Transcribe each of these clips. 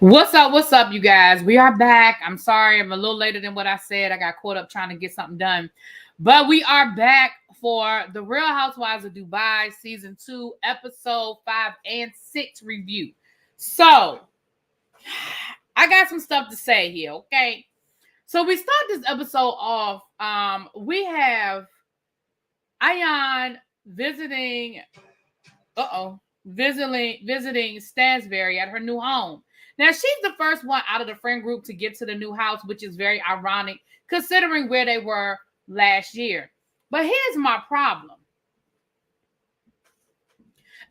What's up, you guys? We are back. I'm sorry, I'm a little later than what I said. I got caught up trying to get something done. But we are back for the Real Housewives of Dubai Season 2, Episode 5 and 6 review. So, I got some stuff to say here, okay? So, we start this episode off. We have Ayan visiting Stansberry at her new home. Now, she's the first one out of the friend group to get to the new house, which is very ironic considering where they were last year. But here's my problem.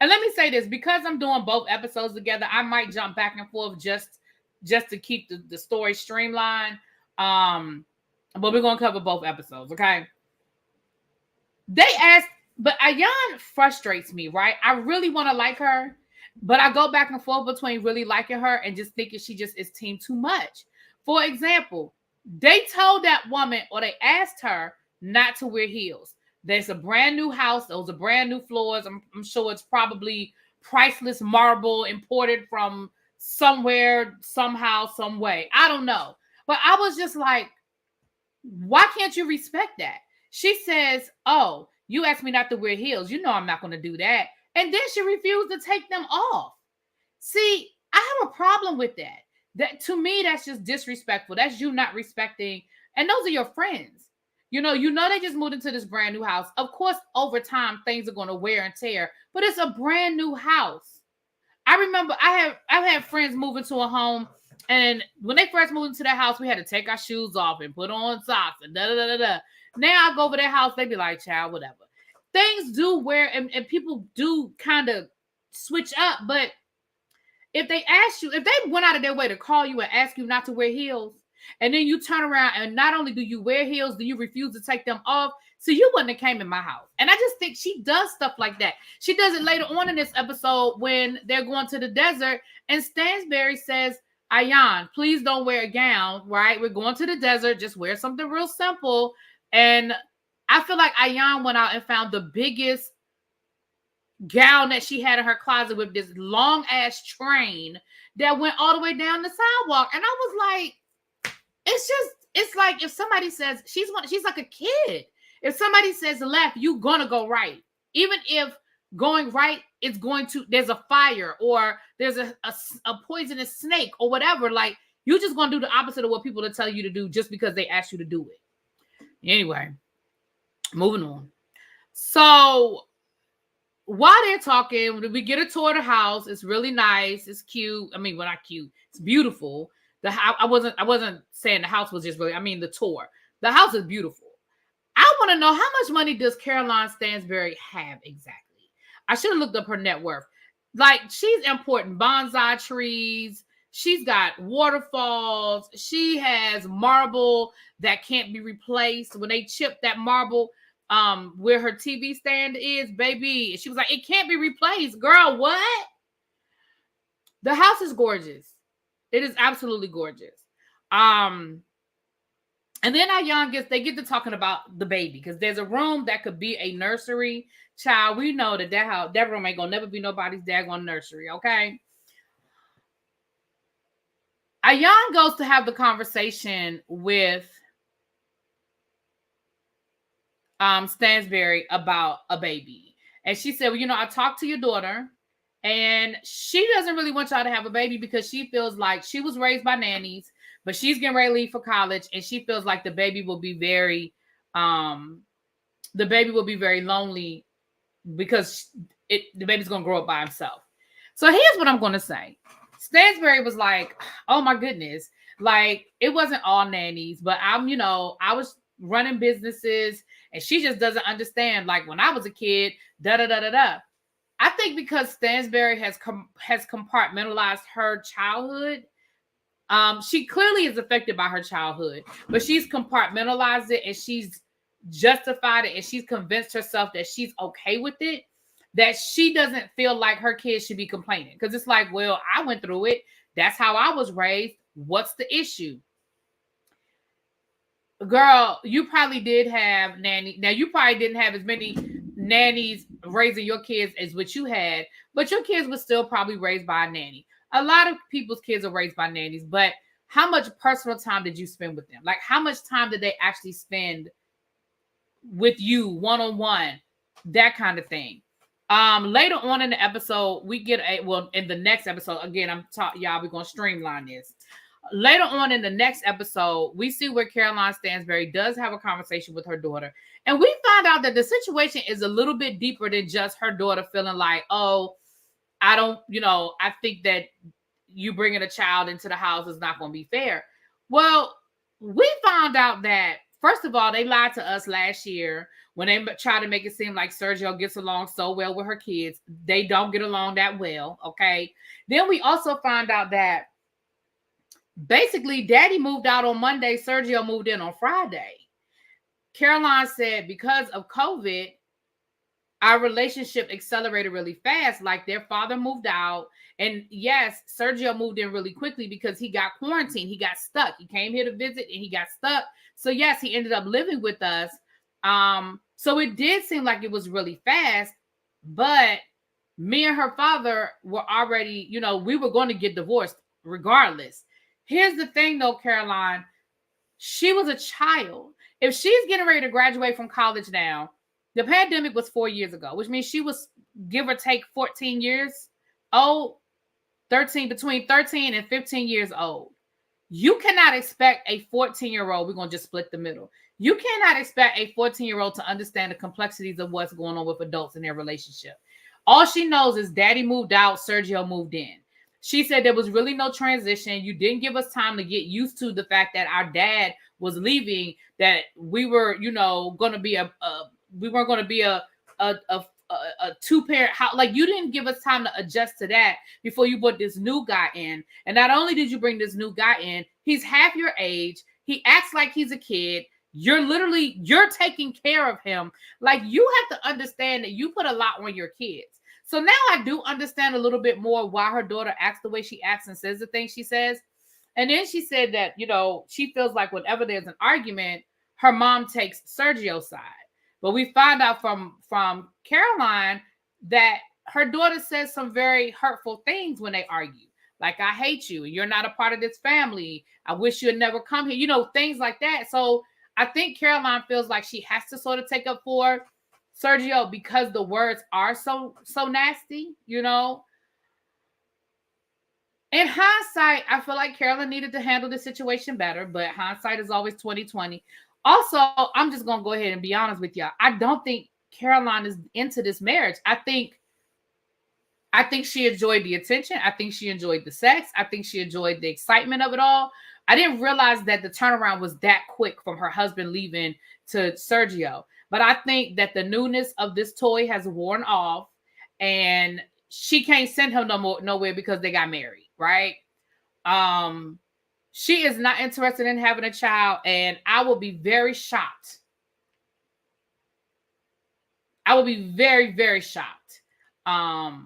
And let me say this, because I'm doing both episodes together, I might jump back and forth just to keep the story streamlined. But we're going to cover both episodes, okay? But Ayan frustrates me, right? I really want to like her, but I go back and forth between really liking her and just thinking she just is team too much. For example, they told that woman, or they asked her, not to wear heels. There's a brand new house. Those are brand new floors. I'm sure it's probably priceless marble imported from somewhere, somehow, some way. I don't know. But I was just like, why can't you respect that? She says, oh, you asked me not to wear heels. You know I'm not going to do that. And then she refused to take them off. See, I have a problem with that. That to me, that's just disrespectful. That's you not respecting. And those are your friends. You know they just moved into this brand new house. Of course, over time, things are going to wear and tear. But it's a brand new house. I remember I've had friends move into a home. And when they first moved into that house, we had to take our shoes off and put on socks and da-da-da-da-da. Now I go over their house, they be like, child, whatever. Things do wear, and people do kind of switch up. But if they ask you, if they went out of their way to call you and ask you not to wear heels, and then you turn around and not only do you wear heels, do you refuse to take them off? So you wouldn't have came in my house. And I just think she does stuff like that. She does it later on in this episode when they're going to the desert, and Stansberry says, Ayan, please don't wear a gown, right? We're going to the desert. Just wear something real simple. And I feel like Ayan went out and found the biggest gown that she had in her closet with this long ass train that went all the way down the sidewalk. And I was like, it's like if somebody says she's like a kid. If somebody says left, you're gonna go right. Even if going right is there's a fire or there's a poisonous snake or whatever, like you're just gonna do the opposite of what people tell you to do just because they ask you to do it. Anyway, moving on. So while they're talking, we get a tour of the house. It's really nice. It's cute. I mean, well, not cute. It's beautiful. The house. I wasn't saying the house was just really. I mean, the tour. The house is beautiful. I want to know, how much money does Caroline Stansberry have exactly? I should have looked up her net worth. Like, she's importing bonsai trees. She's got waterfalls. She has marble that can't be replaced. When they chip that marble where her TV stand is, baby, she was like, it can't be replaced. Girl, what? The house is gorgeous. It is absolutely gorgeous. And then they get to talking about the baby, because there's a room that could be a nursery. Child, we know that room ain't gonna never be nobody's daggone nursery, okay? Ayan goes to have the conversation with Stansberry about a baby. And she said, well, I talked to your daughter, and she doesn't really want y'all to have a baby because she feels like she was raised by nannies, but she's getting ready to leave for college, and she feels like the baby will be very lonely because the baby's gonna grow up by himself. So here's what I'm gonna say. Stansberry was like, oh my goodness, like it wasn't all nannies, but I was running businesses, and she just doesn't understand. Like when I was a kid, da-da-da-da-da. I think because Stansberry has compartmentalized her childhood, she clearly is affected by her childhood, but she's compartmentalized it, and she's justified it, and she's convinced herself that she's okay with it, that she doesn't feel like her kids should be complaining. Because it's like, well, I went through it. That's how I was raised. What's the issue? Girl, you probably did have nanny. Now, you probably didn't have as many nannies raising your kids as what you had, but your kids were still probably raised by a nanny. a lot of people's kids are raised by nannies, but how much personal time did you spend with them? Like, how much time did they actually spend with you one-on-one? That kind of thing. Later on in the episode, we get in the next episode, again, y'all, we're going to streamline this. Later on in the next episode, we see where Caroline Stansberry does have a conversation with her daughter. And we find out that the situation is a little bit deeper than just her daughter feeling like, oh, I think that you bringing a child into the house is not going to be fair. Well, we found out that, first of all, they lied to us last year when they tried to make it seem like Sergio gets along so well with her kids. They don't get along that well, okay? Then we also found out that basically Daddy moved out on Monday, Sergio moved in on Friday. Caroline said because of COVID, our relationship accelerated really fast. Like, their father moved out. And yes, Sergio moved in really quickly because he got quarantined. He got stuck. He came here to visit and he got stuck. So yes, he ended up living with us. So it did seem like it was really fast, but me and her father were already, we were going to get divorced regardless. Here's the thing though, Caroline, she was a child. If she's getting ready to graduate from college now, the pandemic was 4 years ago, which means she was, give or take, 14 years old, between 13 and 15 years old. You cannot expect a 14-year-old, we're going to just split the middle. You cannot expect a 14-year-old to understand the complexities of what's going on with adults in their relationship. All she knows is Daddy moved out, Sergio moved in. She said there was really no transition. You didn't give us time to get used to the fact that our dad was leaving, that we were, going to be we weren't going to be a two-parent house. Like, you didn't give us time to adjust to that before you brought this new guy in. And not only did you bring this new guy in, he's half your age. He acts like he's a kid. You're taking care of him. Like, you have to understand that you put a lot on your kids. So now I do understand a little bit more why her daughter acts the way she acts and says the things she says. And then she said that, she feels like whenever there's an argument, her mom takes Sergio's side. But we find out from Caroline that her daughter says some very hurtful things when they argue. Like, I hate you. You're not a part of this family. I wish you had never come here. Things like that. So I think Caroline feels like she has to sort of take up for Sergio because the words are so nasty, In hindsight, I feel like Caroline needed to handle the situation better, but hindsight is always 20/20. Also, I'm just gonna go ahead and be honest with y'all. I don't think Caroline is into this marriage. I think she enjoyed the attention. I think she enjoyed the sex. I think she enjoyed the excitement of it all. I didn't realize that the turnaround was that quick from her husband leaving to Sergio. But I think that the newness of this toy has worn off, and she can't send him nowhere because they got married, right? She is not interested in having a child, and I will be very shocked. I will be very, very shocked to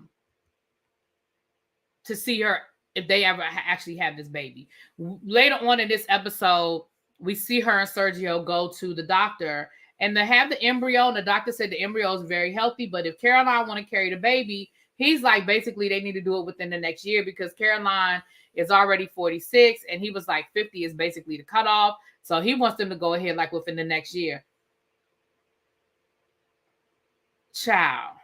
see her if they ever actually have this baby. Later on in this episode, we see her and Sergio go to the doctor, and they have the embryo, and the doctor said the embryo is very healthy, but if Caroline want to carry the baby, he's like, basically, they need to do it within the next year because Caroline is already 46, and he was like 50 is basically the cutoff. So he wants them to go ahead like within the next year. Child.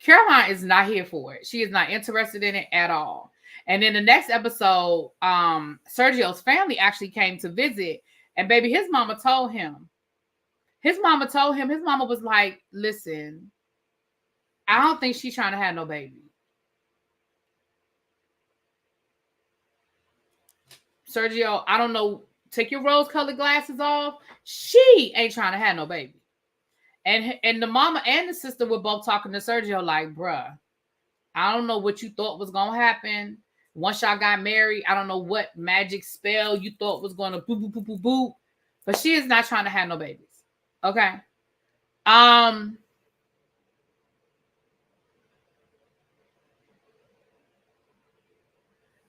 Caroline is not here for it. She is not interested in it at all. And in the next episode, Sergio's family actually came to visit, and baby, his mama told him. His mama was like, listen, I don't think she's trying to have no baby. Sergio, I don't know, take your rose-colored glasses off. She ain't trying to have no baby. And the mama and the sister were both talking to Sergio like, bruh, I don't know what you thought was going to happen. Once y'all got married, I don't know what magic spell you thought was going to boop, boop, boop, boop, boop. But she is not trying to have no babies. Okay?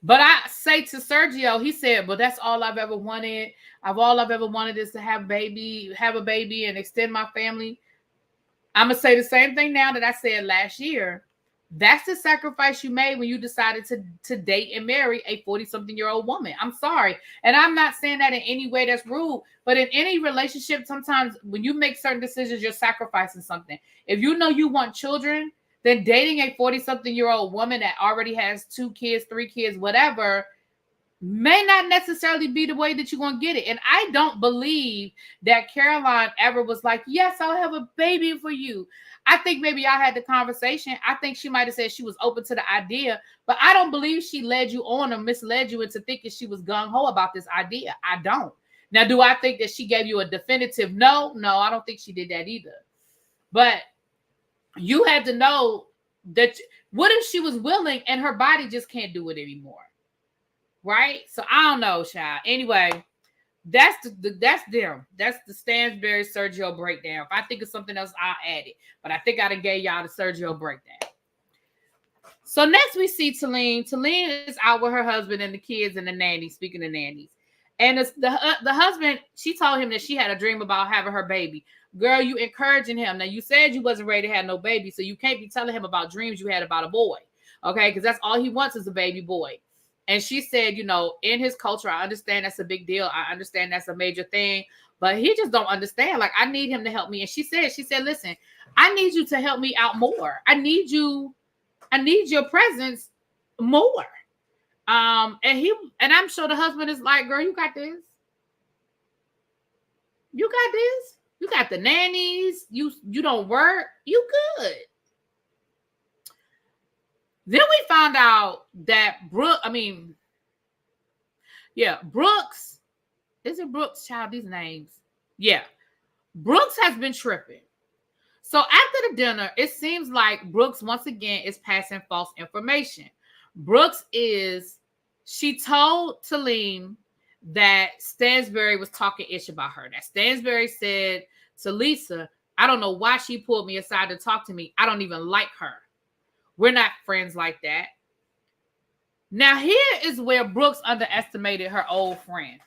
But I say to Sergio, he said, well, that's all I've ever wanted. All I've ever wanted is to have a baby and extend my family. I'm going to say the same thing now that I said last year. That's the sacrifice you made when you decided to date and marry a 40-something-year-old woman. I'm sorry. And I'm not saying that in any way that's rude, but in any relationship, sometimes when you make certain decisions, you're sacrificing something. If you know you want children, then dating a 40-something-year-old woman that already has 2 kids, 3 kids, whatever, may not necessarily be the way that you're going to get it. And I don't believe that Caroline ever was like, yes, I'll have a baby for you. I think maybe I had the conversation. I think she might have said she was open to the idea, but I don't believe she led you on or misled you into thinking she was gung-ho about this idea. I don't. Now, do I think that she gave you a definitive no? No, I don't think she did that either. But you had to know that what if she was willing and her body just can't do it anymore? Right? So I don't know, child. Anyway, that's them. That's the Stansberry Sergio breakdown. If I think of something else, I'll add it. But I think I done gave y'all the Sergio breakdown. So next we see Talene. Talene is out with her husband and the kids and the nanny. Speaking of nannies. And the husband, she told him that she had a dream about having her baby. Girl, you encouraging him. Now, you said you wasn't ready to have no baby, so you can't be telling him about dreams you had about a boy. Okay? Because that's all he wants is a baby boy. And she said, you know, in his culture, I understand that's a big deal. I understand that's a major thing, but he just don't understand. Like, I need him to help me. And she said, listen, I need you to help me out more. I need your presence more. And I'm sure the husband is like, girl, you got this. You got this. You got the nannies. You don't work. You good. Then we found out that Brooks. Is it Brooks? Child, these names. Yeah. Brooks has been tripping. So after the dinner, it seems like Brooks once again is passing false information. She told Talene that Stansberry was talking ish about her. That Stansberry said to Lisa, I don't know why she pulled me aside to talk to me. I don't even like her. We're not friends like that. Now, here is where Brooks underestimated her old friend.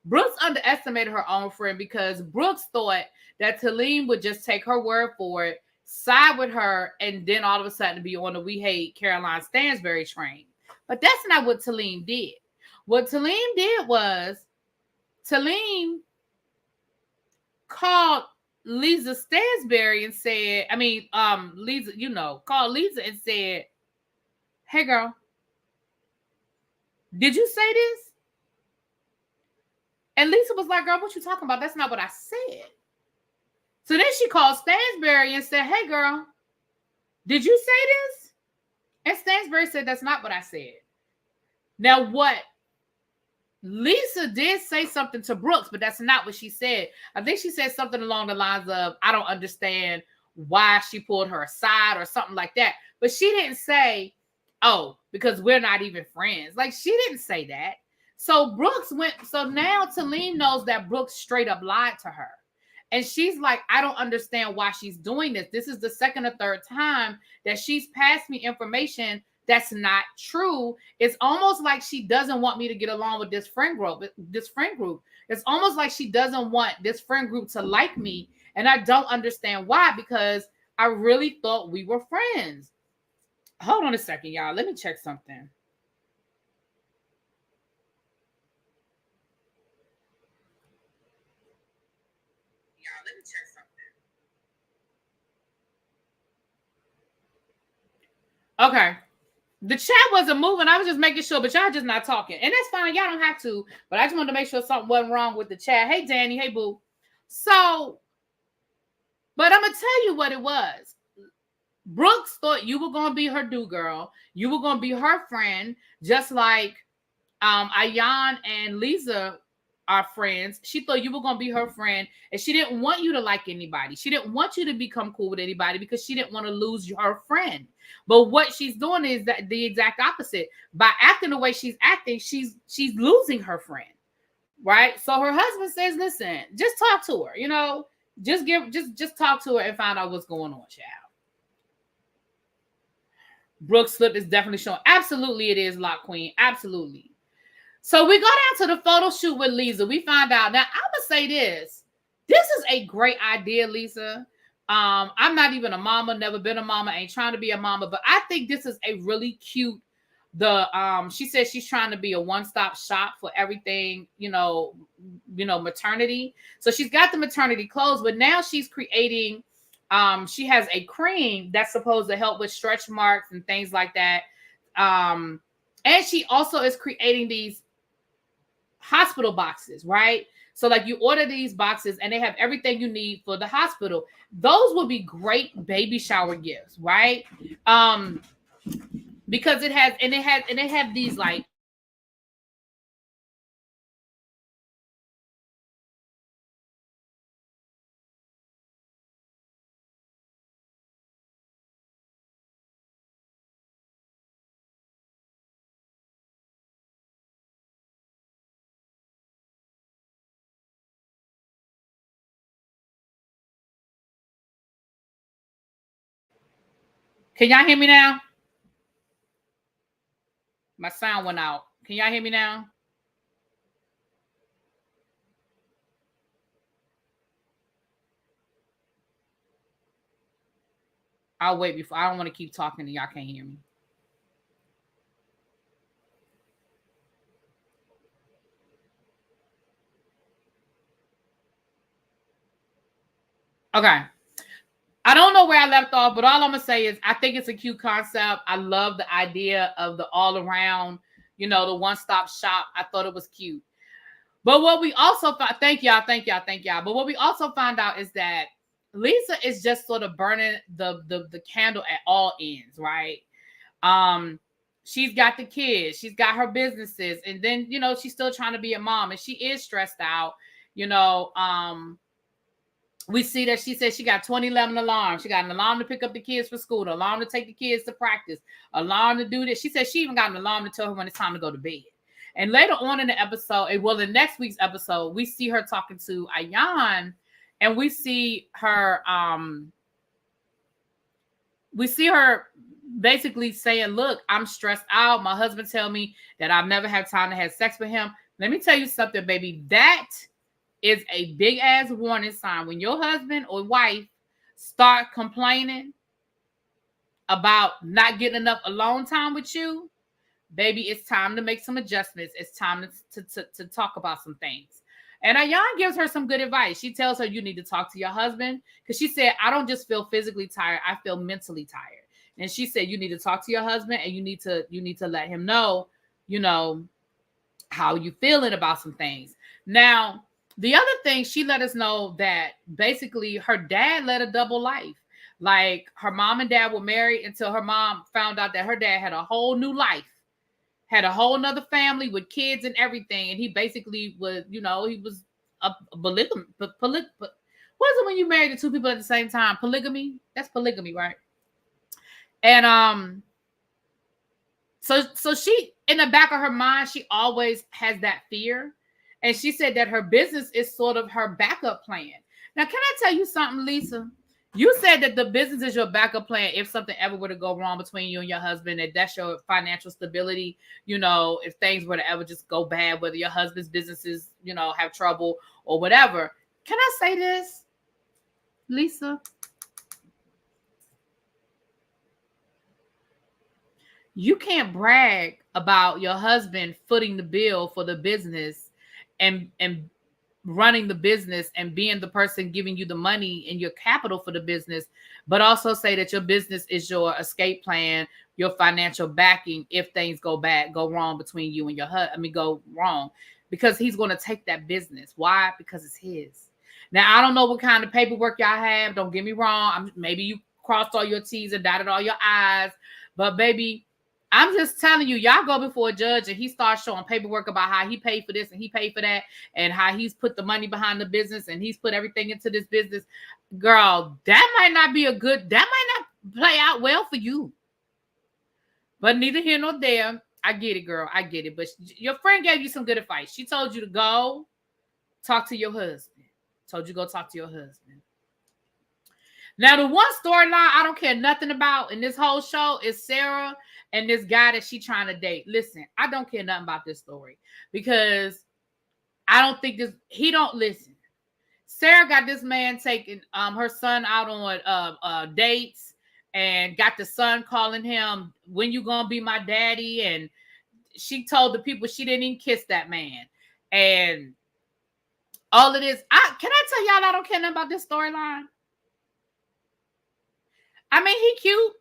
Brooks underestimated her own friend because Brooks thought that Talene would just take her word for it, side with her, and then all of a sudden be on the We Hate Caroline Stansberry train. But that's not what Talene did. What Talene did was Talene called Lisa Stansberry and said, called Lisa and said, hey, girl, did you say this? And Lisa was like, girl, what you talking about? That's not what I said. So then she called Stansberry and said, hey, girl, did you say this? And Stansberry said, that's not what I said. Now, what Lisa did say something to Brooks, but that's not what she said. I think she said something along the lines of, I don't understand why she pulled her aside or something like that. But she didn't say, oh, because we're not even friends. Like, she didn't say that. So now Talene knows that Brooks straight up lied to her. And she's like, I don't understand why she's doing this. This is the second or third time that she's passed me information that's not true. It's almost like she doesn't want me to get along with this friend group. It's almost like she doesn't want this friend group to like me. And I don't understand why, because I really thought we were friends. Hold on a second, y'all. Let me check something. Okay. The chat wasn't moving. I was just making sure, but y'all just not talking. And that's fine. Y'all don't have to. But I just wanted to make sure something wasn't wrong with the chat. Hey, Danny. Hey, boo. So, but I'm going to tell you what it was. Brooks thought you were going to be her do girl. You were going to be her friend, just like Ayan and Lisa are friends. She thought you were going to be her friend, and she didn't want you to like anybody. She didn't want you to become cool with anybody because she didn't want to lose her friend. But what she's doing is that the exact opposite. By acting the way she's acting, she's losing her friend, right? So her husband says, listen, just talk to her, just talk to her and find out what's going on, child. Brooks' slip is definitely showing. Absolutely it is, Lock Queen. Absolutely. So we go down to the photo shoot with Lisa. We find out. Now, I'm going to say this. This is a great idea, Lisa. I'm not even a mama, never been a mama, ain't trying to be a mama, but I think this is a really cute. She says she's trying to be a one-stop shop for everything, maternity. So she's got the maternity clothes, but now she's creating. She has a cream that's supposed to help with stretch marks and things like that. And she also is creating these hospital boxes, right? So like you order these boxes and they have everything you need for the hospital. Those would be great baby shower gifts, right? Because it have these like can y'all hear me now? My sound went out. Can y'all hear me now? I'll wait before. I don't want to keep talking and y'all can't hear me. Okay. I don't know where I left off, but all I'm gonna say is I think it's a cute concept. I love the idea of the all around, the one-stop shop. I thought it was cute. But what we also found, thank y'all. But what we also found out is that Lisa is just sort of burning the candle at all ends, right? She's got the kids, she's got her businesses, and then she's still trying to be a mom, and she is stressed out. We see that she said she got 2011 alarms. She got an alarm to pick up the kids for school, an alarm to take the kids to practice, alarm to do this. She said she even got an alarm to tell her when it's time to go to bed. And later on in the episode, in next week's episode, we see her talking to Ayan, and we see her basically saying, look, I'm stressed out. My husband tell me that I've never had time to have sex with him. Let me tell you something, baby. That is a big ass warning sign. When your husband or wife start complaining about not getting enough alone time with you, baby, it's time to make some adjustments. It's time to talk about some things. And Ayan gives her some good advice. She tells her you need to talk to your husband, because she said, I don't just feel physically tired, I feel mentally tired. And she said you need to talk to your husband and you need to let him know, how you feeling about some things. Now, the other thing, she let us know that basically her dad led a double life. Like her mom and dad were married until her mom found out that her dad had a whole new life, had a whole nother family with kids and everything. And he basically was, he was a polygamy. What is it when you marry the two people at the same time? Polygamy? That's polygamy, right? And so she, in the back of her mind, she always has that fear. And she said that her business is sort of her backup plan. Now, can I tell you something, Lisa? You said that the business is your backup plan if something ever were to go wrong between you and your husband, and that's your financial stability. If things were to ever just go bad, whether your husband's businesses, have trouble or whatever. Can I say this, Lisa? You can't brag about your husband footing the bill for the business and running the business and being the person giving you the money and your capital for the business, but also say that your business is your escape plan, your financial backing if things go wrong between you and your husband. Go wrong, because he's going to take that business. Why? Because it's his. Now, I don't know what kind of paperwork y'all have. Don't get me wrong. Maybe you crossed all your T's and dotted all your I's, but baby, I'm just telling you, y'all go before a judge and he starts showing paperwork about how he paid for this and he paid for that and how he's put the money behind the business and he's put everything into this business. Girl, that might not play out well for you. But neither here nor there. I get it, girl. I get it. But your friend gave you some good advice. She told you to go talk to your husband. Told you go talk to your husband. Now, the one storyline I don't care nothing about in this whole show is Sarah and this guy that she trying to date. Listen, I don't care nothing about this story because I don't think he don't listen. Sarah got this man taking her son out on dates, and got the son calling him, "When you gonna be my daddy?" And she told the people she didn't even kiss that man. And all of this, can I tell y'all I don't care nothing about this storyline? I mean, he cute,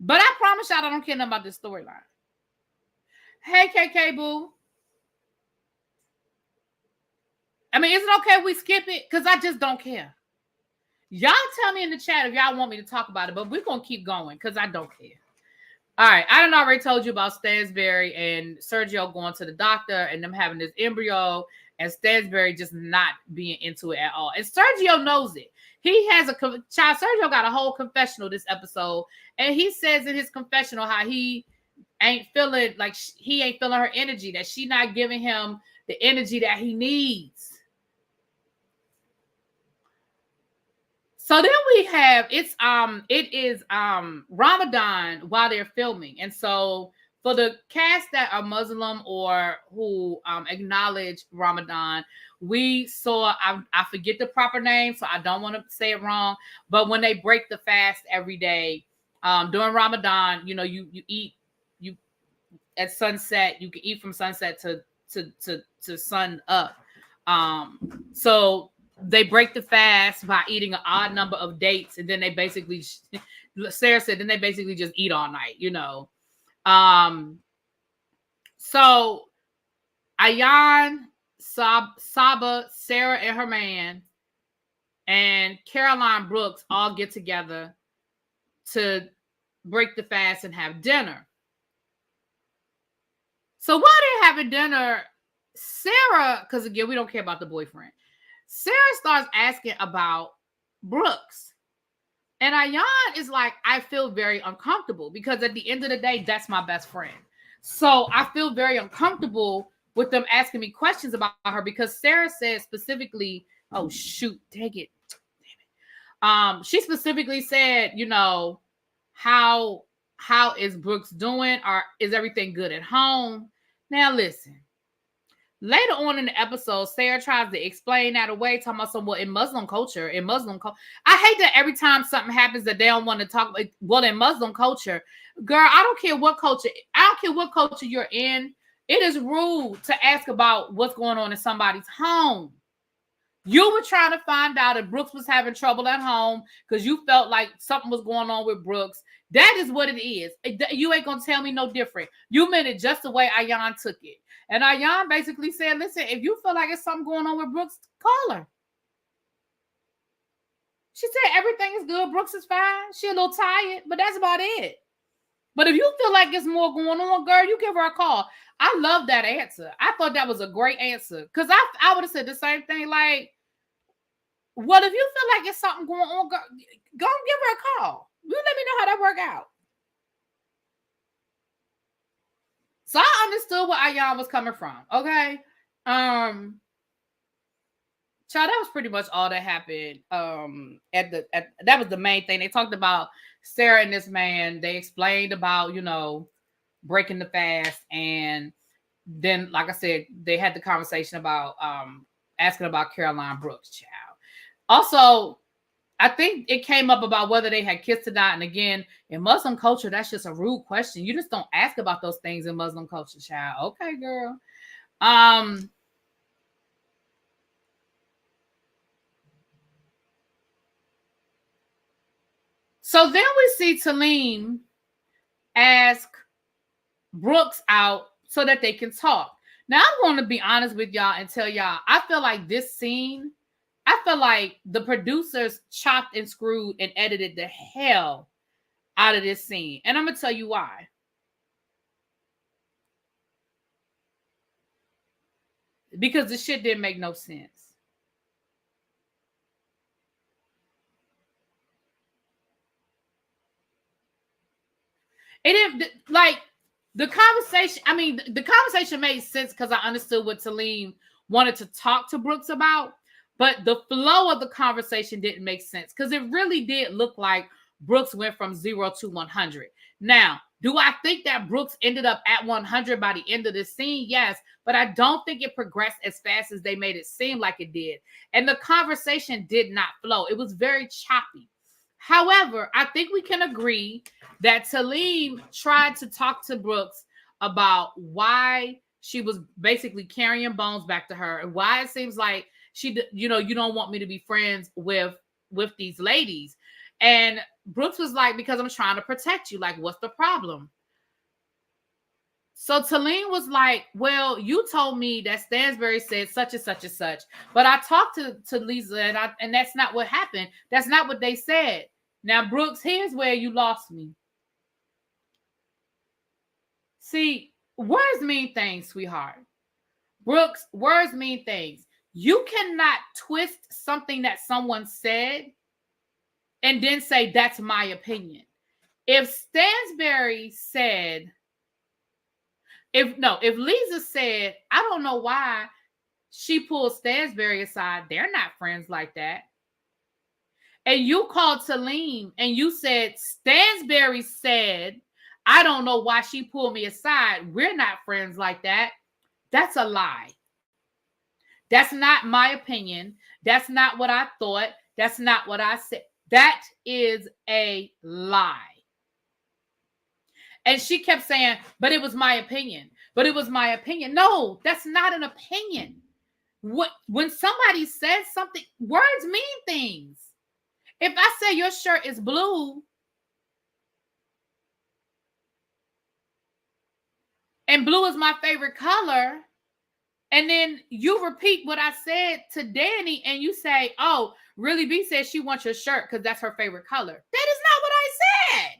but I promise y'all I don't care nothing about this storyline. Hey, KK Boo. I mean, is it okay if we skip it? Because I just don't care. Y'all tell me in the chat if y'all want me to talk about it, but we're going to keep going because I don't care. All right. I done already told you about Stansberry and Sergio going to the doctor and them having this embryo, and Stansberry just not being into it at all. And Sergio knows it. He has Sergio got a whole confessional this episode, and he says in his confessional how he ain't feeling like he ain't feeling her energy, that she not giving him the energy that he needs. So then we have it is Ramadan while they're filming, and so for the cast that are Muslim or who acknowledge Ramadan, we saw I forget the proper name, so I don't want to say it wrong. But when they break the fast every day during Ramadan, you know, you eat at sunset. You can eat from sunset to sun up. So they break the fast by eating an odd number of dates, and then they basically, Sarah said, then they basically just eat all night, you know. So Ayan, Saba, Sarah and her man, and Caroline Brooks all get together to break the fast and have dinner. So while they're having dinner, Sarah, because again, we don't care about the boyfriend, Sarah starts asking about Brooks. And Ayan is like, I feel very uncomfortable because at the end of the day, that's my best friend. So I feel very uncomfortable with them asking me questions about her because Sarah said specifically, oh, shoot, dang it. She specifically said, you know, how is Brooks doing? Or is everything good at home? Now, listen. Later on in the episode, Sarah tries to explain that away, talking about well, in Muslim culture, I hate that every time something happens that they don't want to talk about. Well, in Muslim culture, girl, I don't care what culture you're in. It is rude to ask about what's going on in somebody's home. You were trying to find out if Brooks was having trouble at home because you felt like something was going on with Brooks. That is what it is. You ain't going to tell me no different. You meant it just the way Ayan took it. And Ayan basically said, listen, if you feel like it's something going on with Brooks, call her. She said everything is good. Brooks is fine. She a little tired, but that's about it. But if you feel like it's more going on, girl, you give her a call. I love that answer. I thought that was a great answer. Because I would have said the same thing. Like, well, if you feel like it's something going on, girl, go and give her a call. You let me know how that work out. So I understood where Ayan was coming from. Okay. Child, that was pretty much all that happened. That was the main thing. They talked about Sarah and this man. They explained about, you know, breaking the fast. And then, like I said, they had the conversation about asking about Caroline Brooks, child. Also, I think it came up about whether they had kissed or not. And again, in Muslim culture, that's just a rude question. You just don't ask about those things in Muslim culture, child. Okay, girl. So then we see Talim ask Brooks out so that they can talk. Now, I want to be honest with y'all and tell y'all, I feel like this scene, I feel like the producers chopped and screwed and edited the hell out of this scene. And I'm going to tell you why. Because the shit didn't make no sense. It didn't, like, the conversation, I mean, the conversation made sense because I understood what Talim wanted to talk to Brooks about. But the flow of the conversation didn't make sense because it really did look like Brooks went from 0 to 100. Now, Do I think that Brooks ended up at 100 by the end of the scene? Yes, but I don't think it progressed as fast as they made it seem like it did. And the conversation did not flow. It was very choppy. However, I think we can agree that Talim tried to talk to Brooks about why she was basically carrying Bones back to her and why it seems like you don't want me to be friends with these ladies. And Brooks was like, because I'm trying to protect you. Like, what's the problem? So Talim was like, well, you told me that Stansbury said such and such and such. But I talked to Lisa and that's not what happened. That's not what they said. Now, Brooks, here's where you lost me. See, words mean things, sweetheart. Brooks, words mean things. You cannot twist something that someone said and then say, that's my opinion. If Stansbury said, if Lisa said, I don't know why she pulled Stansbury aside, they're not friends like that. And you called Talim and you said, Stansbury said, I don't know why she pulled me aside. We're not friends like that. That's a lie. That's not my opinion. That's not what I thought. That's not what I said. That is a lie. And she kept saying, but it was my opinion. But it was my opinion. No, that's not an opinion. When somebody says something, words mean things. If I say your shirt is blue and blue is my favorite color, and then you repeat what I said to Danny and you say, oh, Really B says she wants your shirt because that's her favorite color. That is not what I said.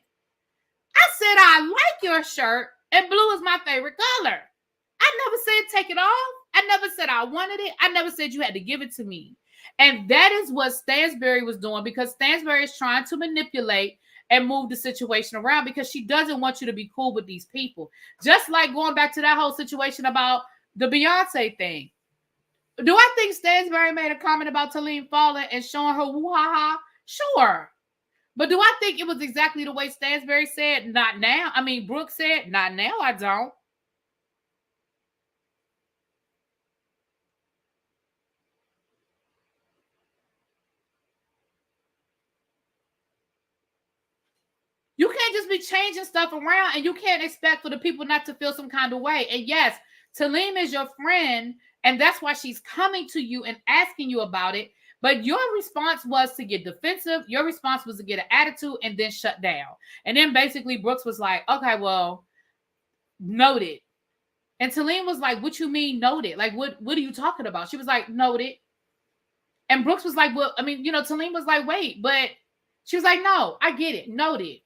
I said I like your shirt and blue is my favorite color. I never said take it off. I never said I wanted it. I never said you had to give it to me. And that is what Stansbury was doing, because Stansbury is trying to manipulate and move the situation around because she doesn't want you to be cool with these people. Just like going back to that whole situation about the Beyonce thing. Do I think Stansbury made a comment about Talim falling and showing her woo-ha-ha? Sure. But do I think it was exactly the way Stansbury said? Not now. I mean, Brooke said, not now, I don't. You can't just be changing stuff around, and you can't expect for the people not to feel some kind of way. And yes, Talim is your friend, and that's why she's coming to you and asking you about it. But your response was to get defensive. Your response was to get an attitude and then shut down. And then basically Brooks was like, okay, well, noted. And Talim was like, what you mean noted? Like, what are you talking about? She was like, noted. And Brooks was like, well, I mean, Talim was like, wait, but she was like, no, I get it. Noted.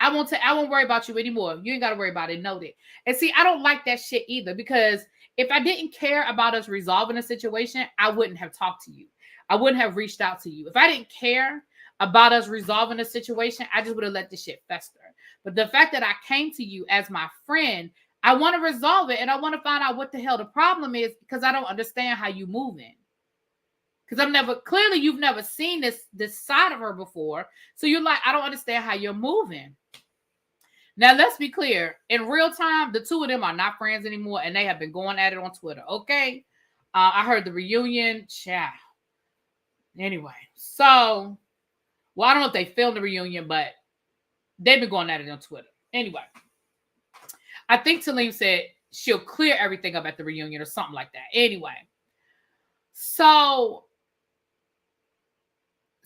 I won't worry about you anymore. You ain't got to worry about it. Noted. And see, I don't like that shit either, because if I didn't care about us resolving a situation, I wouldn't have talked to you. I wouldn't have reached out to you. If I didn't care about us resolving a situation, I just would have let this shit fester. But the fact that I came to you as my friend, I want to resolve it, and I want to find out what the hell the problem is, because I don't understand how you moving. Because you've never seen this side of her before. So you're like, I don't understand how you're moving. Now, let's be clear. In real time, the two of them are not friends anymore, and they have been going at it on Twitter. Okay? I heard the reunion. Ciao. Anyway, so, well, I don't know if they filmed the reunion, but they've been going at it on Twitter. Anyway, I think Talim said she'll clear everything up at the reunion or something like that. Anyway, so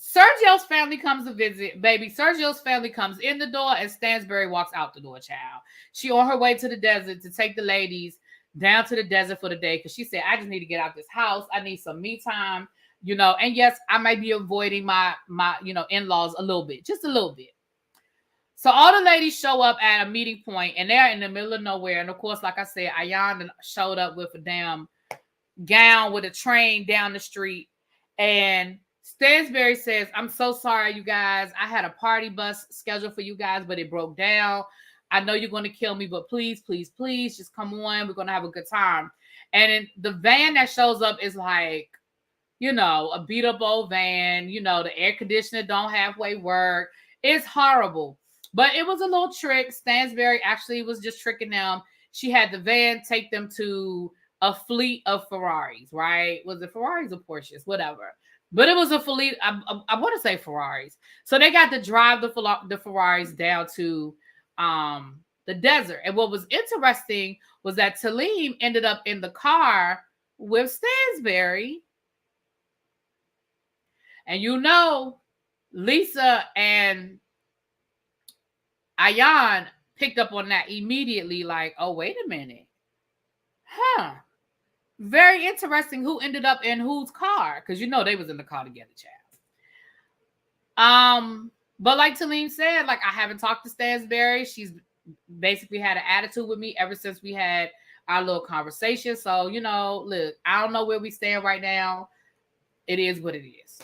Sergio's family comes to visit, baby. Sergio's family comes in the door and Stansbury walks out the door, child. She on her way to the desert to take the ladies down to the desert for the day, because she said, I just need to get out this house. I need some me time, and yes, I might be avoiding my in-laws a little bit, just a little bit. So all the ladies show up at a meeting point, and they're in the middle of nowhere. And of course, like I said, Ayan showed up with a damn gown with a train down the street. And Stansbury says, I'm so sorry, you guys. I had a party bus scheduled for you guys, but it broke down. I know you're going to kill me, but please, please, please, just come on. We're going to have a good time. And the van that shows up is like, a beat up old van. The air conditioner don't halfway work. It's horrible. But it was a little trick. Stansberry actually was just tricking them. She had the van take them to a fleet of Ferraris, right? Was it Ferraris or Porsches? Whatever. But it was a fleet. I want to say Ferraris. So they got to drive the Ferraris down to the desert. And what was interesting was that Talim ended up in the car with Stansberry. And you know, Lisa and Ayan picked up on that immediately, like, oh, wait a minute. Huh. Very interesting who ended up in whose car, because you know they was in the car together, child. But like Talim said, like, I haven't talked to Stansberry. She's basically had an attitude with me ever since we had our little conversation. So, you know, look, I don't know where we stand right now. It is what it is.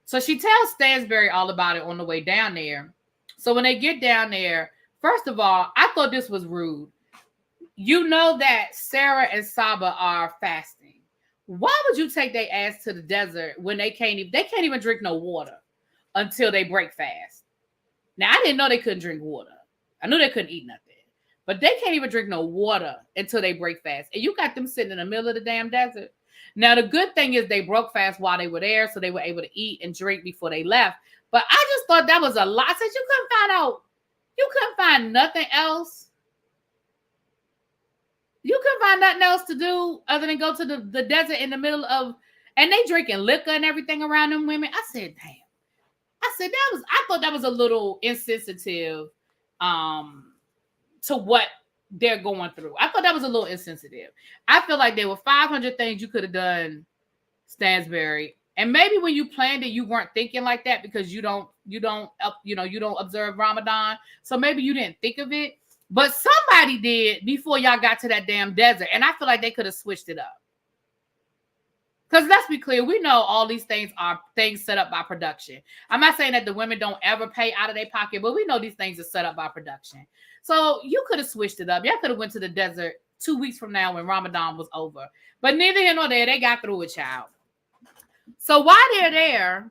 So she tells Stansberry all about it on the way down there. So when they get down there, first of all, I thought this was rude. You know that Sarah and Saba are fasting. Why would you take their ass to the desert when they can't even drink no water until they break fast? Now, I didn't know they couldn't drink water. I knew they couldn't eat nothing. But they can't even drink no water until they break fast. And you got them sitting in the middle of the damn desert. Now, the good thing is they broke fast while they were there, so they were able to eat and drink before they left. But I just thought that was a lot. Since you couldn't find nothing else. You couldn't find nothing else to do other than go to the desert in the middle of, and they drinking liquor and everything around them women. I said, damn. I thought that was a little insensitive to what they're going through. I thought that was a little insensitive. I feel like there were 500 things you could have done, Stansberry. And maybe when you planned it, you weren't thinking like that because you don't observe Ramadan. So maybe you didn't think of it. But somebody did before y'all got to that damn desert. And I feel like they could have switched it up. Because let's be clear, we know all these things are things set up by production. I'm not saying that the women don't ever pay out of their pocket, but we know these things are set up by production. So you could have switched it up. Y'all could have went to the desert 2 weeks from now when Ramadan was over. But neither here nor there, they got through it, child. So while they're there,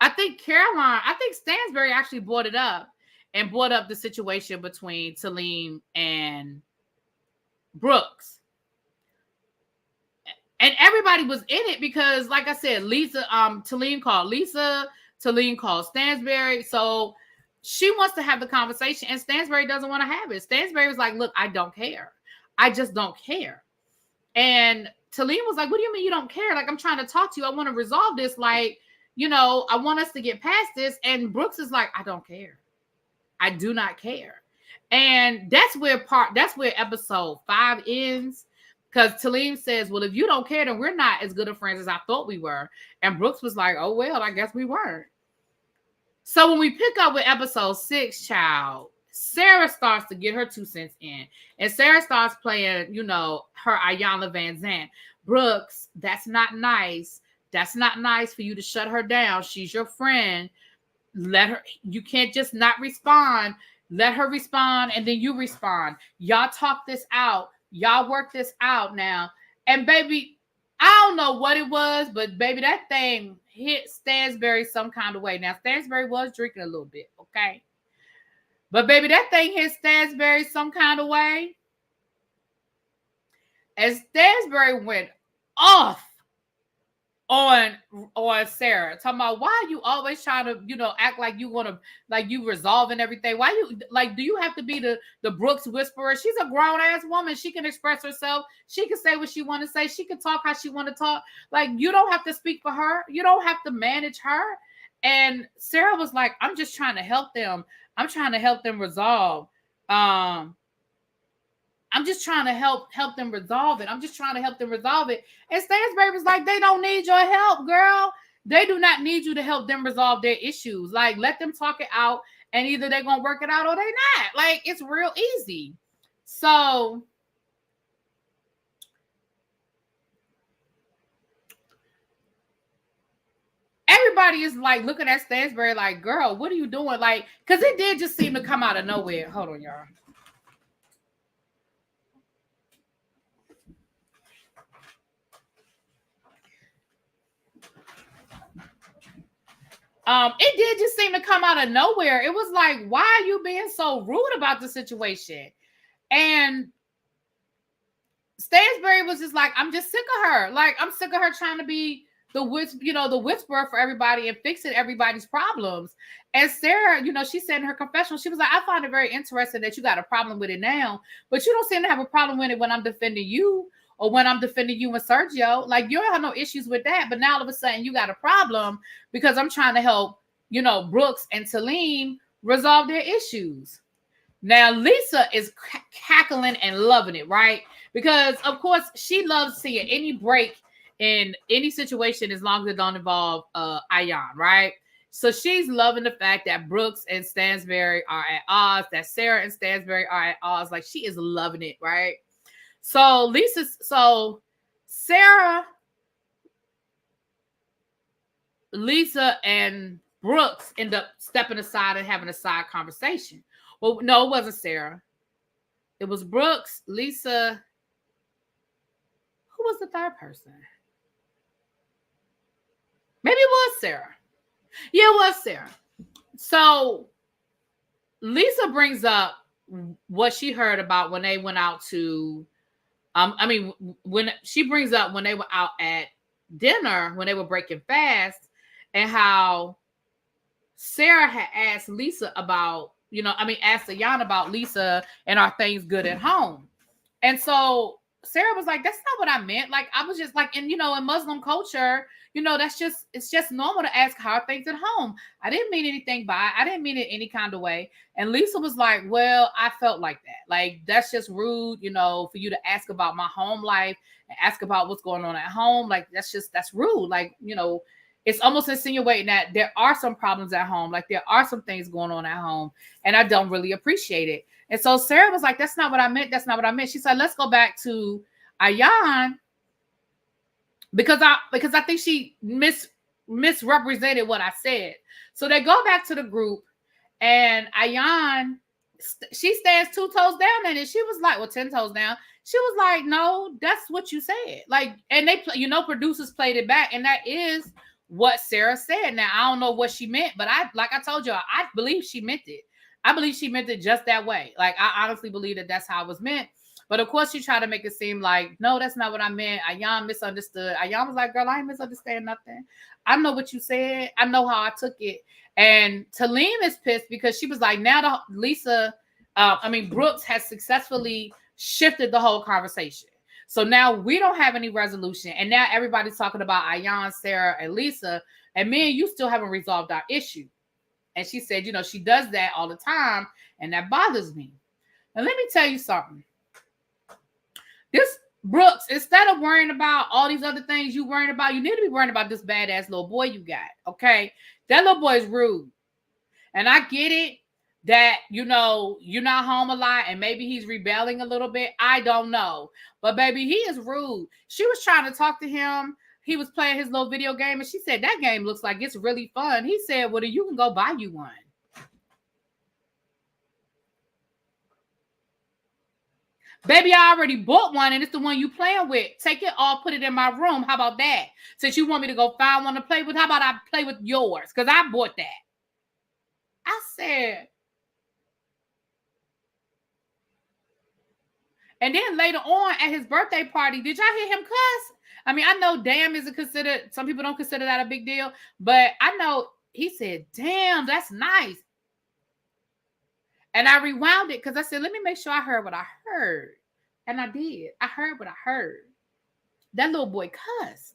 I think Stansberry actually brought it up and brought up the situation between Talim and Brooks. And everybody was in it because, like I said, Talim called Lisa, Talim called Stansberry. So she wants to have the conversation, and Stansberry doesn't want to have it. Stansberry was like, look, I don't care. I just don't care. And Talim was like, what do you mean you don't care? Like, I'm trying to talk to you. I want to resolve this. Like, I want us to get past this. And Brooks is like, I don't care. I do not care. And that's where episode 5 ends. Because Talim says, well, if you don't care, then we're not as good of friends as I thought we were. And Brooks was like, oh, well, I guess we weren't. So when we pick up with episode 6, child, Sarah starts to get her 2 cents in. And Sarah starts playing, her Ayanna Van Zandt. Brooks, that's not nice. That's not nice for you to shut her down. She's your friend. You can't just not respond. Let her respond, and then you respond. Y'all talk this out. Y'all work this out now. And baby, I don't know what it was, but baby, that thing hit Stansberry some kind of way. Now, Stansberry was drinking a little bit, okay? But baby, that thing hit Stansberry some kind of way. And Stansberry went off on Sarah, talking about why are you always trying to, act like you want to, like you resolving everything. Why do you have to be the Brooks whisperer? She's a grown ass woman. She can express herself. She can say what she want to say. She can talk how she want to talk. Like, you don't have to speak for her. You don't have to manage her. And Sarah was like, I'm just trying to help them. I'm trying to help them resolve. I'm just trying to help them resolve it. I'm just trying to help them resolve it. And Stansberry was like, they don't need your help, girl. They do not need you to help them resolve their issues. Like, let them talk it out, and either they're going to work it out or they're not. Like, it's real easy. So everybody is like looking at Stansberry like, girl, what are you doing? Like, because it did just seem to come out of nowhere. Hold on, y'all. It did just seem to come out of nowhere. It was like, why are you being so rude about the situation? And Stansbury was just like, I'm just sick of her. Like, I'm sick of her trying to be the whisperer for everybody and fixing everybody's problems. And Sarah, she said in her confessional, she was like, I find it very interesting that you got a problem with it now, but you don't seem to have a problem with it when I'm defending you or when I'm defending you and Sergio. Like, you don't have no issues with that, but now all of a sudden you got a problem because I'm trying to help, Brooks and Talim resolve their issues. Now, Lisa is cackling and loving it, right? Because, of course, she loves seeing any break in any situation as long as it don't involve Ayan, right? So she's loving the fact that Brooks and Stansbury are at odds, that Sarah and Stansbury are at odds. Like, she is loving it, right? So Sarah, Lisa, and Brooks end up stepping aside and having a side conversation. Well, no, it wasn't Sarah. It was Brooks, Lisa. Who was the third person? Maybe it was Sarah. Yeah, it was Sarah. So Lisa brings up what she heard about when they went out to, when she brings up when they were out at dinner, when they were breaking fast, and how Sarah had asked Lisa about, asked Ayan about Lisa and are things good at home. And so Sarah was like, that's not what I meant. Like, I was just like, and in Muslim culture, it's just normal to ask how are things at home. I didn't mean anything by it. I didn't mean it any kind of way. And Lisa was like, well, I felt like that. Like, that's just rude, for you to ask about my home life and ask about what's going on at home. Like, that's rude. Like, it's almost insinuating that there are some problems at home. Like, there are some things going on at home, and I don't really appreciate it. And so Sarah was like, that's not what I meant. That's not what I meant. She said, let's go back to Ayan because I think she misrepresented what I said. So they go back to the group, and Ayan, she stands 2 toes down, and she was like, well, 10 toes down. She was like, no, that's what you said. Like, and they, producers played it back, and that is what Sarah said. Now, I don't know what she meant, but like I told you, I believe she meant it. I believe she meant it just that way. Like, I honestly believe that that's how it was meant. But of course, she tried to make it seem like, no, that's not what I meant. Ayan misunderstood. Ayan was like, girl, I ain't misunderstand nothing. I know what you said. I know how I took it. And Talim is pissed because she was like, now Brooks has successfully shifted the whole conversation. So now we don't have any resolution. And now everybody's talking about Ayan, Sarah, and Lisa. And me and you still haven't resolved our issue. And she said, she does that all the time. And that bothers me. Now, let me tell you something. This Brooks, instead of worrying about all these other things you worrying about, you need to be worrying about this badass little boy you got. Okay. That little boy is rude. And I get it that, you're not home a lot and maybe he's rebelling a little bit. I don't know. But baby, he is rude. She was trying to talk to him. He was playing his little video game and she said, that game looks like it's really fun. He said, well, you can go buy you one. Baby, I already bought one and it's the one you playing with. Take it off, put it in my room. How about that? Since you want me to go find one to play with, how about I play with yours? Because I bought that. I said. And then later on at his birthday party, did y'all hear him cuss? I mean, I know damn isn't considered, some people don't consider that a big deal, but I know he said, damn, that's nice. And I rewound it because I said, let me make sure I heard what I heard. And I did. I heard what I heard. That little boy cussed.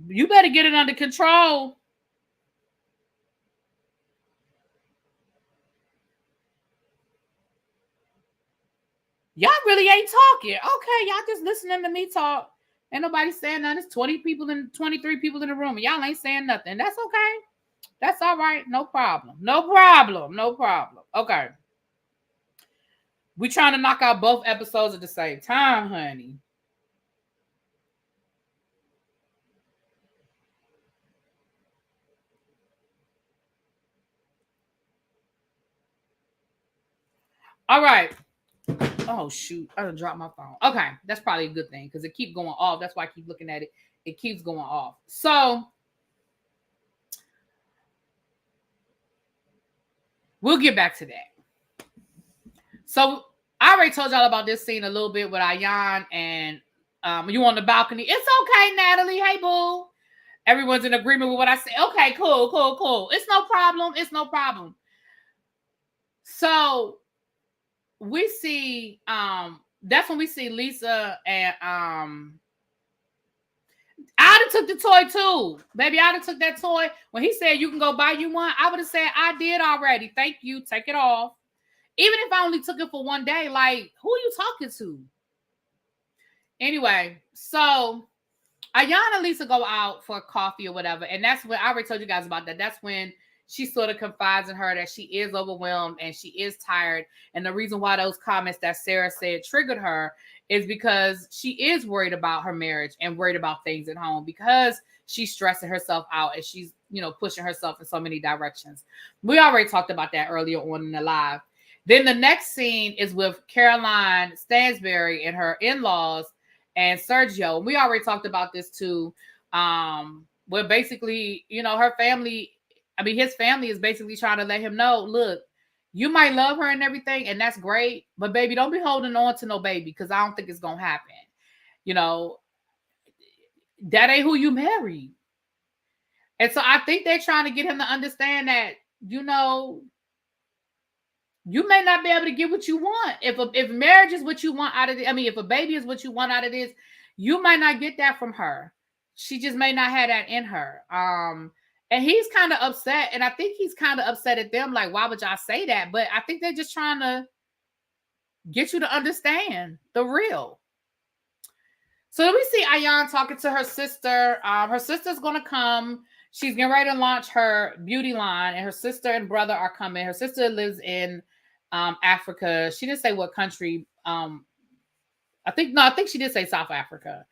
You better get it under control. Y'all really ain't talking. Okay, y'all just listening to me talk. Ain't nobody saying nothing. It's 23 people in the room. And y'all ain't saying nothing. That's okay. That's all right. No problem. No problem. No problem. Okay. We trying to knock out both episodes at the same time, honey. All right. Oh shoot, I done dropped my phone. Okay, that's probably a good thing because it keeps going off. That's why I keep looking at it. It keeps going off. So we'll get back to that. So I already told y'all about this scene a little bit with Ayan and you on the balcony. It's okay, Natalie. Hey, boo. Everyone's in agreement with what I said. Okay, cool. It's no problem. It's no problem. So we see that's when we see Lisa and I'd have took the toy too. Baby, I'd have took that toy. When he said you can go buy you one, I would have said I did already. Thank you. Take it off. Even if I only took it for one day, like, who are you talking to? Anyway, so Ayan and Lisa go out for coffee or whatever. And that's when I already told you guys about that. That's when she sort of confides in her that she is overwhelmed and she is tired. And the reason why those comments that Sarah said triggered her is because she is worried about her marriage and worried about things at home because she's stressing herself out and she's, pushing herself in so many directions. We already talked about that earlier on in the live. Then the next scene is with Caroline Stansberry and her in-laws and Sergio. We already talked about this too. Where basically, her family, his family is basically trying to let him know, look, you might love her and everything, and that's great, but baby, don't be holding on to no baby because I don't think it's gonna happen. That ain't who you married. And so I think they're trying to get him to understand that, you may not be able to get what you want. If marriage is what you want out of it, if a baby is what you want out of this, you might not get that from her. She just may not have that in her. And he's kind of upset. And I think he's kind of upset at them. Like, why would y'all say that? But I think they're just trying to get you to understand the real. So then we see Ayan talking to her sister. Her sister's going to come. She's getting ready to launch her beauty line. And her sister and brother are coming. Her sister lives in Africa. She didn't say what country. I think she did say South Africa.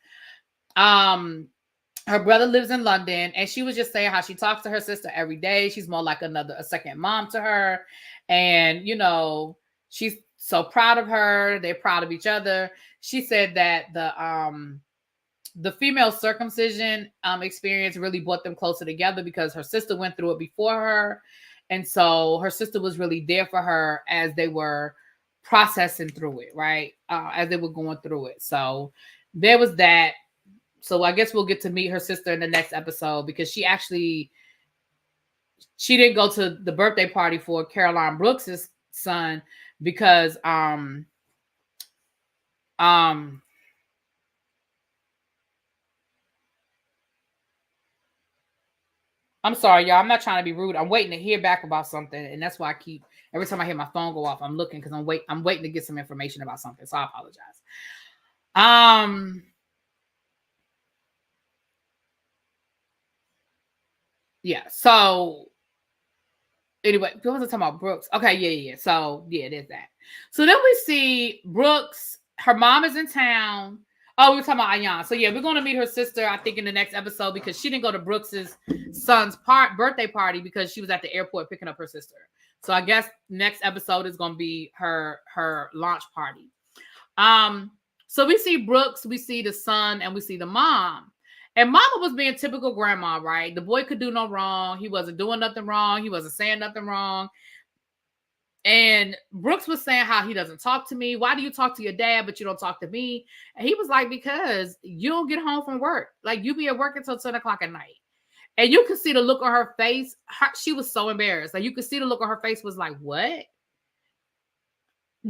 Her brother lives in London, and she was just saying how she talks to her sister every day. She's more like a second mom to her. And, she's so proud of her. They're proud of each other. She said that the female circumcision experience really brought them closer together because her sister went through it before her. And so her sister was really there for her as they were processing through it, right? As they were going through it. So there was that. So I guess we'll get to meet her sister in the next episode because she didn't go to the birthday party for Caroline Brooks's son because I'm sorry, y'all. I'm not trying to be rude. I'm waiting to hear back about something, and that's why every time I hear my phone go off, I'm looking because I'm waiting to get some information about something. So I apologize. Yeah. So anyway, what was I talking about? Brooks. Okay. Yeah. So yeah, there's that. So then we see Brooks. Her mom is in town. Oh, we were talking about Ayan. So yeah, we're going to meet her sister, I think, in the next episode because she didn't go to Brooks's son's birthday party because she was at the airport picking up her sister. So I guess next episode is going to be her launch party. So we see Brooks, we see the son, and we see the mom. And mama was being typical grandma, right? The boy could do no wrong. He wasn't doing nothing wrong. He wasn't saying nothing wrong. And Brooks was saying how he doesn't talk to me. Why do you talk to your dad, but you don't talk to me? And he was like, because you don't get home from work. Like, you be at work until 10 o'clock at night. And you could see the look on her face. She was so embarrassed. Like, you could see the look on her face was like, what?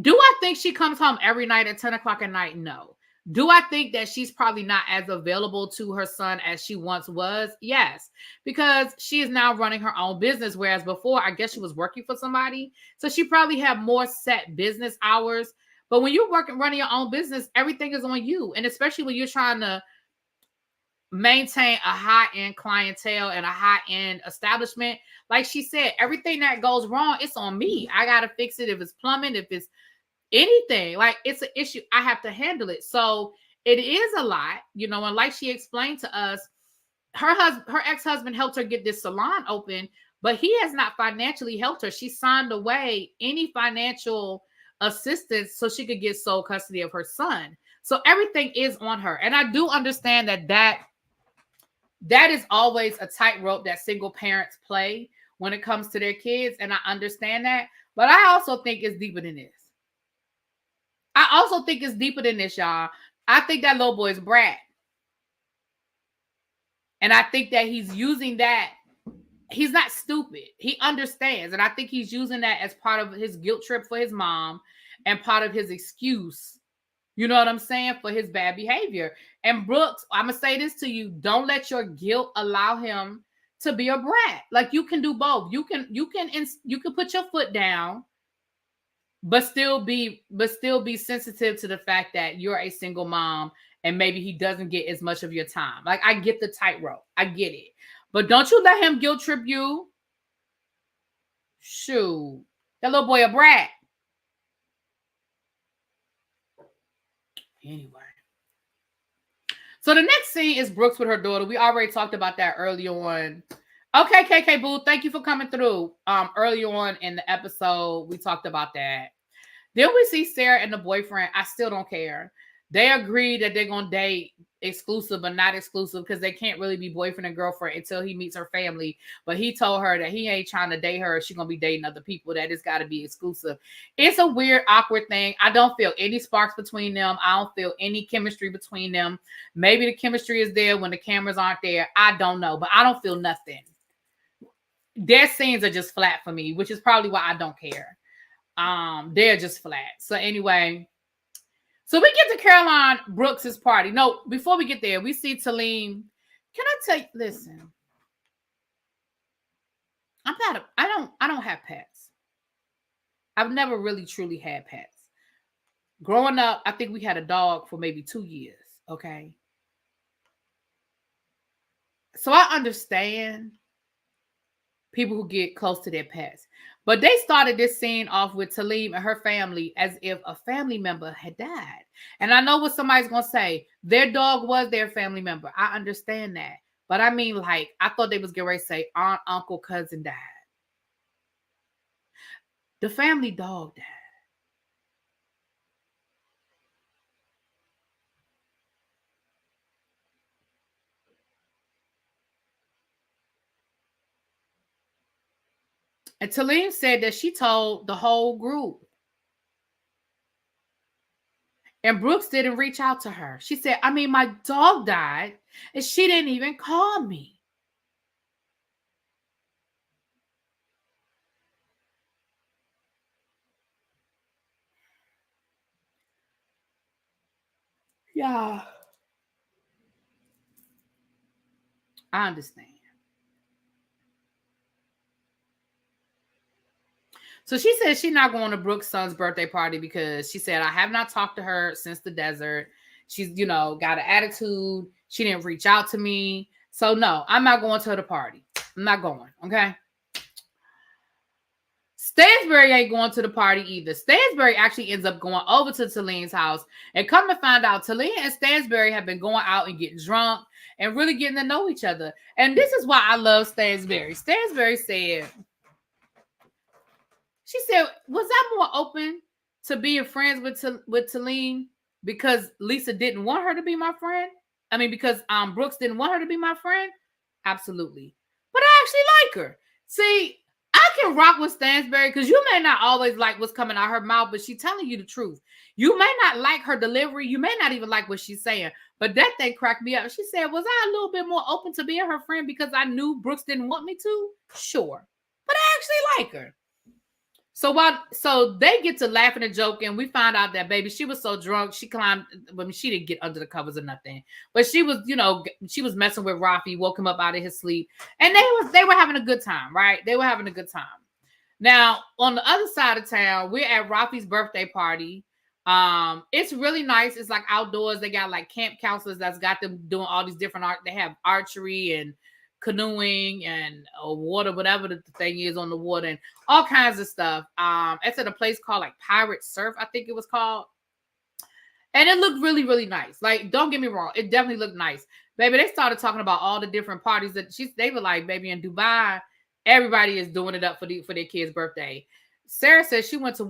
Do I think she comes home every night at 10 o'clock at night? No. Do I think that she's probably not as available to her son as she once was? Yes, because she is now running her own business, whereas before, I guess she was working for somebody. So she probably had more set business hours. But when you're running your own business, everything is on you. And especially when you're trying to maintain a high-end clientele and a high-end establishment, like she said, everything that goes wrong, it's on me. I got to fix it. If it's plumbing, if it's anything, like it's an issue, I have to handle it. So it is a lot, and like she explained to us, her ex-husband helped her get this salon open, but he has not financially helped her. She signed away any financial assistance so she could get sole custody of her son. So everything is on her. And I do understand that is always a tightrope that single parents play when it comes to their kids. And I understand that. But I also think it's deeper than this. Y'all. I think that little boy is brat. And I think that he's using that. He's not stupid. He understands. And I think he's using that as part of his guilt trip for his mom and part of his excuse, you know what I'm saying, for his bad behavior. And Brooks, I'm going to say this to you. Don't let your guilt allow him to be a brat. Like, you can do both. You can put your foot down, but still be sensitive to the fact that you're a single mom and maybe he doesn't get as much of your time. Like, I get the tightrope. I get it. But don't you let him guilt trip you. Shoot. That little boy a brat. Anyway. So the next scene is Brooks with her daughter. We already talked about that earlier on. Okay, KK Boo, thank you for coming through. Earlier on in the episode, we talked about that. Then we see Sarah and the boyfriend. I still don't care. They agreed that they're going to date exclusive, but not exclusive, because they can't really be boyfriend and girlfriend until he meets her family. But he told her that he ain't trying to date her. She's going to be dating other people. That it's got to be exclusive. It's a weird, awkward thing. I don't feel any sparks between them. I don't feel any chemistry between them. Maybe the chemistry is there when the cameras aren't there. I don't know, but I don't feel nothing. Their scenes are just flat for me, which is probably why I don't care. They're just flat. So anyway, so we get to Caroline Brooks's party. No, before we get there, we see Talim. Can I tell you? Listen, I don't have pets. I've never really truly had pets. Growing up, I think we had a dog for maybe 2 years. Okay, so I understand people who get close to their pets. But they started this scene off with Talim and her family as if a family member had died. And I know what somebody's going to say. Their dog was their family member. I understand that. But I mean, like, I thought they was getting ready to say aunt, uncle, cousin died. The family dog died. And Talim said that she told the whole group. And Brooks didn't reach out to her. She said, I mean, my dog died, and she didn't even call me. Yeah. I understand. So she said she's not going to Brooks' son's birthday party because she said, I have not talked to her since the desert. She's, got an attitude. She didn't reach out to me. So no, I'm not going to the party. I'm not going. Okay. Stansbury ain't going to the party either. Stansbury actually ends up going over to Talim's house, and come to find out, Talim and Stansbury have been going out and getting drunk and really getting to know each other. And this is why I love Stansbury. Stansbury said, she said, was I more open to being friends with Talim because Lisa didn't want her to be my friend? I mean, because Brooks didn't want her to be my friend? Absolutely. But I actually like her. See, I can rock with Stansbury because you may not always like what's coming out of her mouth, but she's telling you the truth. You may not like her delivery. You may not even like what she's saying, but that thing cracked me up. She said, was I a little bit more open to being her friend because I knew Brooks didn't want me to? Sure. But I actually like her. So they get to laughing and joking. We find out that baby, she was so drunk, she climbed. I mean, she didn't get under the covers or nothing, but she was, she was messing with Rafi, woke him up out of his sleep, and they were having a good time, right? They were having a good time. Now on the other side of town, we're at Rafi's birthday party. It's really nice. It's like outdoors. They got like camp counselors that's got them doing all these different art. They have archery and canoeing and water, whatever the thing is on the water, and all kinds of stuff. It's at a place called like Pirate Surf, I think it was called. And it looked really, really nice. Like, don't get me wrong, it definitely looked nice. Baby, they started talking about all the different parties that they were like, baby, in Dubai, everybody is doing it up for their kid's birthday. Sarah says she went to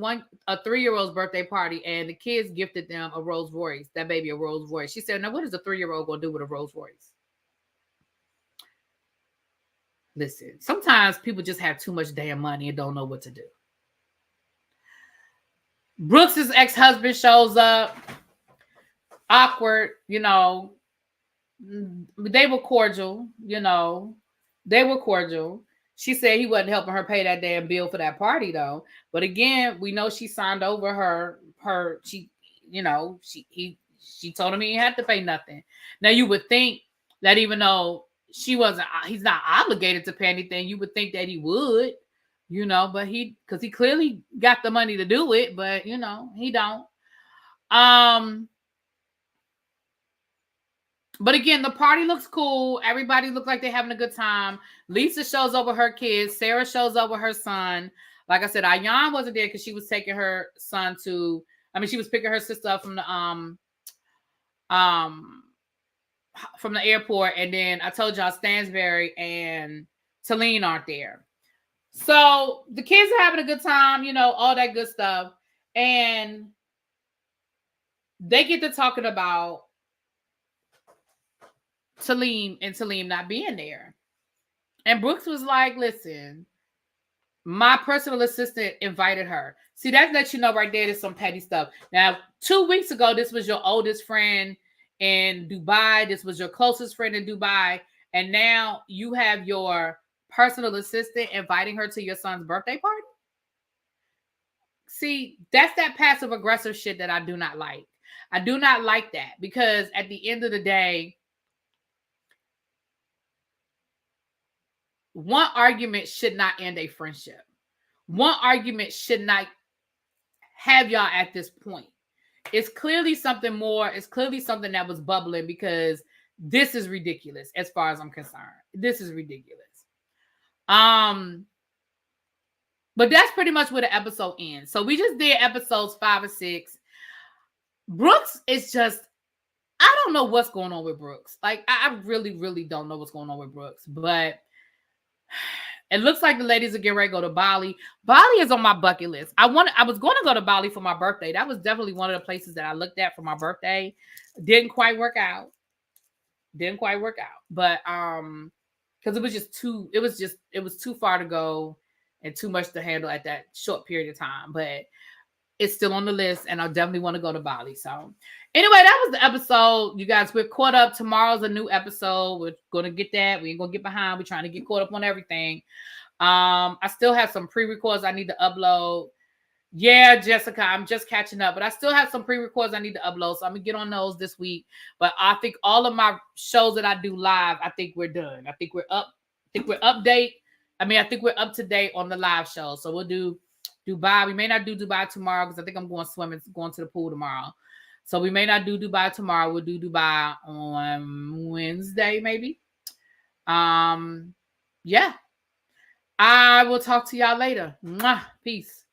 a 3-year-old's birthday party and the kids gifted them a Rolls Royce. That baby a Rolls Royce. She said, now what is a 3-year-old going to do with a Rolls Royce? Listen, sometimes people just have too much damn money and don't know what to do. Brooks's ex-husband shows up. Awkward, you know. They were cordial, you know. They were cordial. She said he wasn't helping her pay that damn bill for that party though. But again, we know she signed over she told him he didn't have to pay nothing. Now you would think that even though he's not obligated to pay anything, you would think that he would, you know, but because he clearly got the money to do it, but you know, he don't. But again, the party looks cool. Everybody looks like they're having a good time. Lisa shows up with her kids. Sarah shows up with her son. Like I said, Ayan wasn't there because she was taking her son she was picking her sister up from the airport. And then I told y'all Stansberry and Talene aren't there. So the kids are having a good time, you know, all that good stuff. And they get to talking about Talene not being there. And Brooks was like, listen, my personal assistant invited her. See, that lets you know right there there's some petty stuff. Now, 2 weeks ago, this was your oldest friend in Dubai. This was your closest friend in Dubai. And now you have your personal assistant inviting her to your son's birthday party. See, that's that passive aggressive shit that I do not like. I do not like that because at the end of the day, one argument should not end a friendship. One argument should not have y'all at this point. It's clearly something more. It's clearly something that was bubbling because this is ridiculous as far as I'm concerned. This is ridiculous. But that's pretty much where the episode ends. So we just did episodes 5 and 6. Brooks is just, I don't know what's going on with Brooks. Like, I really, really don't know what's going on with Brooks. But it looks like the ladies are getting ready to go to Bali. Bali is on my bucket list. I was going to go to Bali for my birthday. That was definitely one of the places that I looked at for my birthday. Didn't quite work out. But because it was too far to go and too much to handle at that short period of time. But it's still on the list, and I definitely want to go to Bali. So anyway, that was the episode. You guys, we're caught up. Tomorrow's a new episode. We're going to get that. We ain't going to get behind. We're trying to get caught up on everything. I still have some pre-records I need to upload. Yeah, Jessica, I'm just catching up. But I still have some pre-records I need to upload. So I'm going to get on those this week. But I think all of my shows that I do live, I think we're done. I think we're up. I think we're up to date on the live show. So we'll do Dubai. We may not do Dubai tomorrow because I think I'm going swimming, going to the pool tomorrow. So we may not do Dubai tomorrow. We'll do Dubai on Wednesday, maybe. Yeah. I will talk to y'all later. Mwah. Peace.